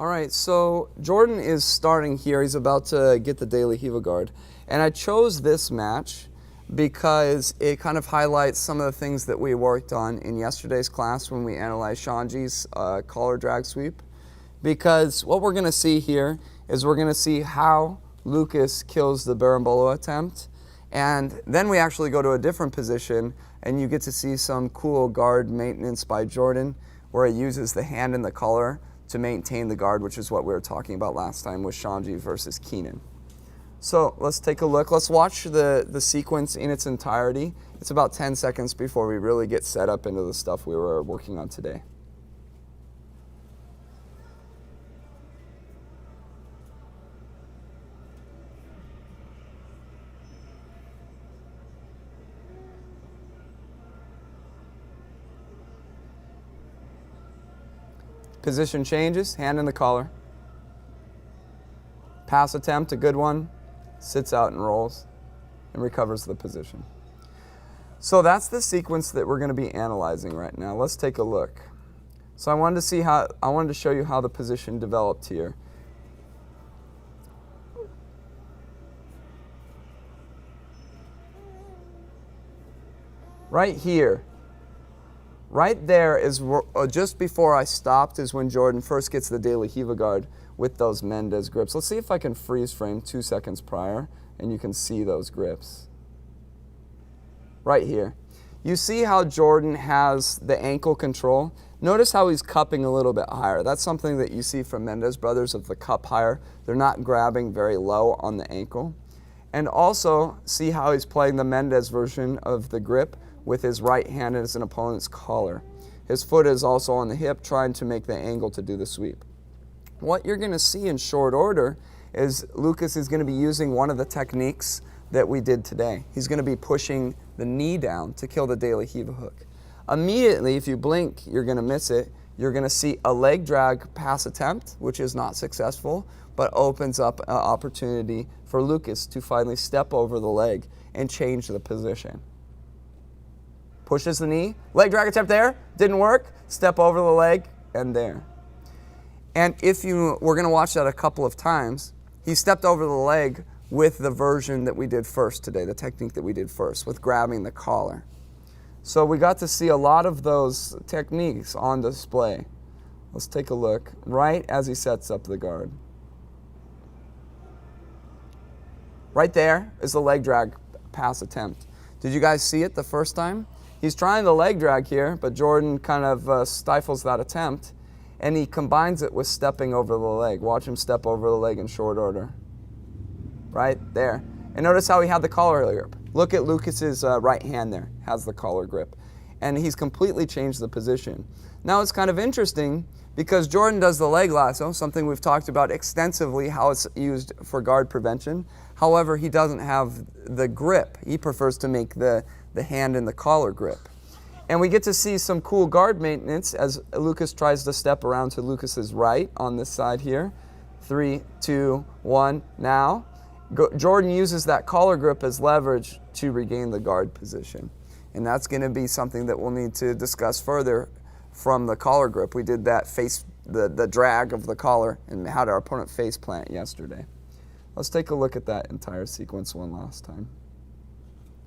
All right, so Jordon is starting here. He's about to get the daily Hiva guard. And I chose this match because it kind of highlights some of the things that we worked on in yesterday's class when we analyzed Shanji's collar drag sweep. Because what we're going to see here is we're going to see how Lucas kills the Berimbolo attempt. And then we actually go to a different position and you get to see some cool guard maintenance by Jordon where he uses the hand and the collar to maintain the guard, which is what we were talking about last time with Shanji versus Keenan. So let's take a look. Let's watch the sequence in its entirety. It's about 10 seconds before we really get set up into the stuff we were working on today. Position changes, hand in the collar. Pass attempt, a good one, sits out and rolls and recovers the position. So that's the sequence that we're going to be analyzing right now. Let's take a look. So I wanted to show you how the position developed here. Right here. Right there is just before I stopped is when Jordon first gets the daily Hiva guard with those Mendez grips. Let's see if I can freeze frame 2 seconds prior and you can see those grips. Right here. You see how Jordon has the ankle control? Notice how he's cupping a little bit higher. That's something that you see from Mendez brothers of the cup higher. They're not grabbing very low on the ankle. And also see how he's playing the Mendez version of the grip with his right hand as an opponent's collar. His foot is also on the hip trying to make the angle to do the sweep. What you're going to see in short order is Lucas is going to be using one of the techniques that we did today. He's going to be pushing the knee down to kill the daily Hiva hook. Immediately, if you blink, you're going to miss it. You're going to see a leg drag pass attempt, which is not successful, but opens up an opportunity for Lucas to finally step over the leg and change the position. Pushes the knee, leg drag attempt there, didn't work, step over the leg, and there. And we're going to watch that a couple of times, he stepped over the leg with the version that we did first today, the technique that we did first, with grabbing the collar. So we got to see a lot of those techniques on display. Let's take a look, right as he sets up the guard. Right there is the leg drag pass attempt. Did you guys see it the first time? He's trying the leg drag here, but Jordon kind of stifles that attempt, and he combines it with stepping over the leg. Watch him step over the leg in short order. Right there. And notice how he had the collar grip. Look at Lucas's right hand there, has the collar grip. And he's completely changed the position. Now it's kind of interesting because Jordon does the leg lasso, something we've talked about extensively, how it's used for guard prevention. However, he doesn't have the grip. He prefers to make the hand in the collar grip. And we get to see some cool guard maintenance as Lucas tries to step around to Lucas's right on this side here. 3, 2, 1, now. Jordon uses that collar grip as leverage to regain the guard position. And that's going to be something that we'll need to discuss further from the collar grip. We did that the drag of the collar and had our opponent face plant yesterday. Let's take a look at that entire sequence one last time.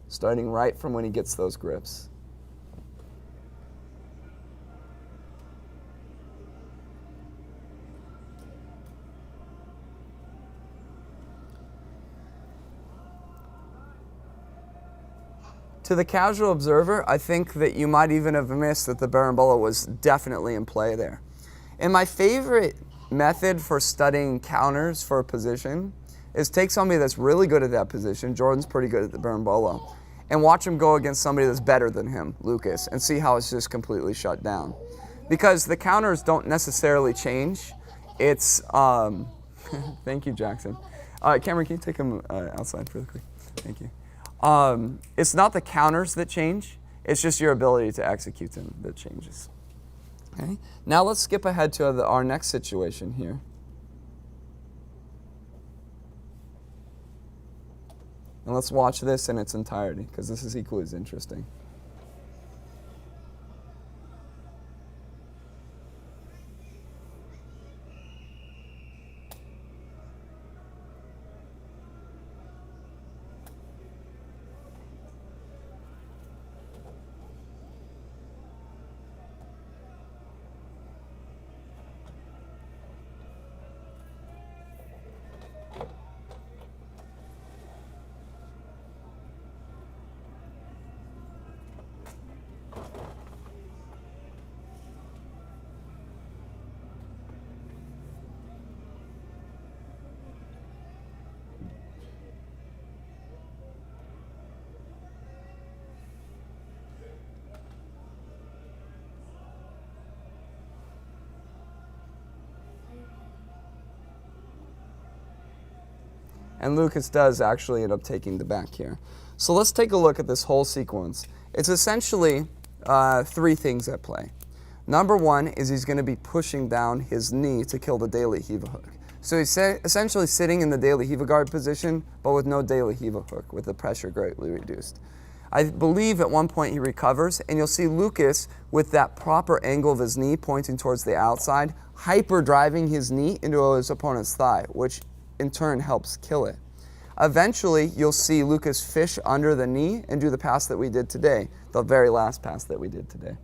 Starting right from when he gets those grips. To the casual observer, I think that you might even have missed that the Berimbolo was definitely in play there. And my favorite method for studying counters for a position is take somebody that's really good at that position, Jordon's pretty good at the Berimbolo, and watch him go against somebody that's better than him, Lucas, and see how it's just completely shut down. Because the counters don't necessarily change. It's, thank you, Jackson. Cameron, can you take him outside really quick? Thank you. It's not the counters that change, it's just your ability to execute them that changes. Okay? Now let's skip ahead to our next situation here. And let's watch this in its entirety, because this is equally as interesting. And Lucas does actually end up taking the back here. So let's take a look at this whole sequence. It's essentially 3 things at play. Number 1 is he's going to be pushing down his knee to kill the De La Riva hook. So he's essentially sitting in the De La Riva guard position, but with no De La Riva hook, with the pressure greatly reduced. I believe at one point he recovers, and you'll see Lucas with that proper angle of his knee pointing towards the outside, hyper driving his knee into his opponent's thigh, which in turn helps kill it. Eventually, you'll see Lucas fish under the knee and do the pass that we did today, the very last pass that we did today.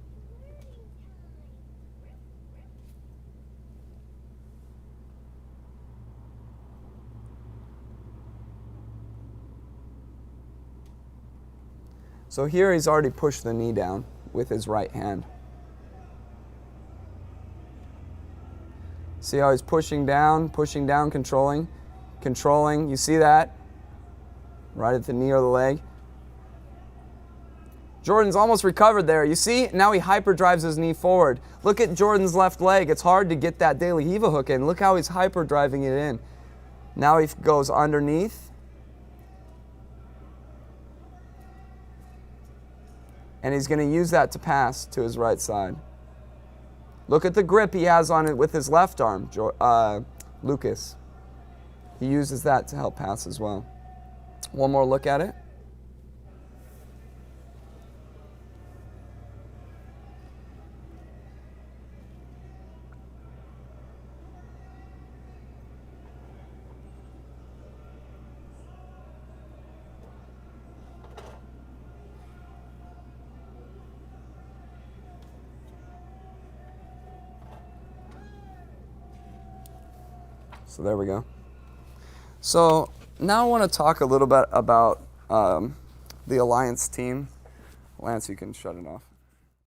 So here he's already pushed the knee down with his right hand. See how he's pushing down, controlling. You see that? Right at the knee or the leg. Jordan's almost recovered there. You see? Now he hyper drives his knee forward. Look at Jordan's left leg. It's hard to get that De La Riva hook in. Look how he's hyper driving it in. Now he goes underneath. And he's going to use that to pass to his right side. Look at the grip he has on it with his left arm, Lucas. He uses that to help pass as well. One more look at it. So there we go. So now I want to talk a little bit about the Alliance team. Lance, you can shut it off.